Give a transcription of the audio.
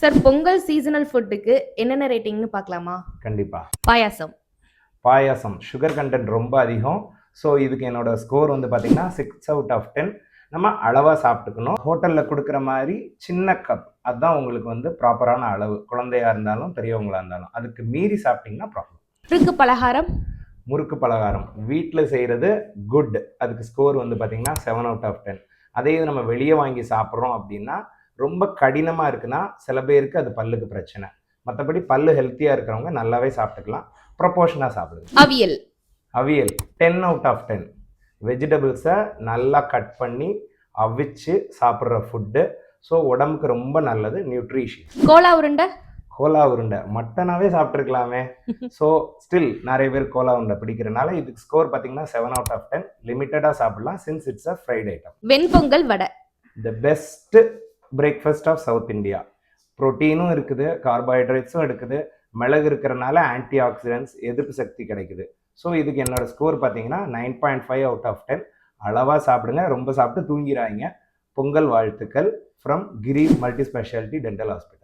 Sir Pongal seasonal ஃபுட்டுக்கு என்னென்ன ரேட்டிங்னு பார்க்கலாமா? கண்டிப்பா. பாயாசம் சுகர் கண்டென்ட் ரொம்ப அதிகம். ஸோ இதுக்கு என்னோட ஸ்கோர் வந்து பார்த்தீங்கன்னா 6 out of 10. நம்ம அளவாக சாப்பிட்டுக்கணும். ஹோட்டலில் கொடுக்குற மாதிரி சின்ன கப் அதுதான் உங்களுக்கு வந்து ப்ராப்பரான அளவு. குழந்தையாக இருந்தாலும் பெரியவங்களாக இருந்தாலும் அதுக்கு மீறி சாப்பிட்டிங்கன்னா ப்ராப்ளம். முறுக்கு பலகாரம் வீட்டில் செய்கிறது குட். அதுக்கு ஸ்கோர் வந்து பார்த்தீங்கன்னா 7 out of 10. அதே இது நம்ம வெளியே வாங்கி சாப்பிட்றோம் அப்படின்னா ரொம்ப கடினமாக இருக்குன்னா சில பேருக்கு அது பல்லுக்கு பிரச்சனை. மற்றபடி பல்லு ஹெல்த்தியாக இருக்கிறவங்க நல்லாவே சாப்பிட்டுக்கலாம். ப்ரொபோர்ஷனாக சாப்பிடுங்க. அவியல் 10 out of 10. வெஜிடபிள்ஸை நல்லா கட் பண்ணி அவிச்சு சாப்பிட்ற ஃபுட்டு. ஸோ உடம்புக்கு ரொம்ப நல்லது, நியூட்ரிஷியஸ். கோலா உருண்டை மட்டனாகவே சாப்பிட்ருக்கலாமே. ஸோ ஸ்டில் நிறைய பேர் கோலா உருண்டை பிடிக்கிறனால இதுக்கு ஸ்கோர் பார்த்தீங்கன்னா 7 out of 10. லிமிட்டடாக சாப்பிடலாம் since it's a fried item. Venpongal vada the best breakfast of South India. ப்ரோட்டீனும் இருக்குது, கார்போஹைட்ரேட்ஸும் இருக்குது, மிளகு இருக்கிறனால ஆன்டி ஆக்சிடென்ட்ஸ், எதிர்ப்பு சக்தி கிடைக்குது. ஸோ இதுக்கு என்னோட ஸ்கோர் பார்த்தீங்கன்னா 9.5 out of 10. அளவாக சாப்பிடுங்க, ரொம்ப சாப்பிட்டு தூங்கிடாதீங்க. பொங்கல் வாழ்த்துக்கள் from Giri multi speciality dental hospital.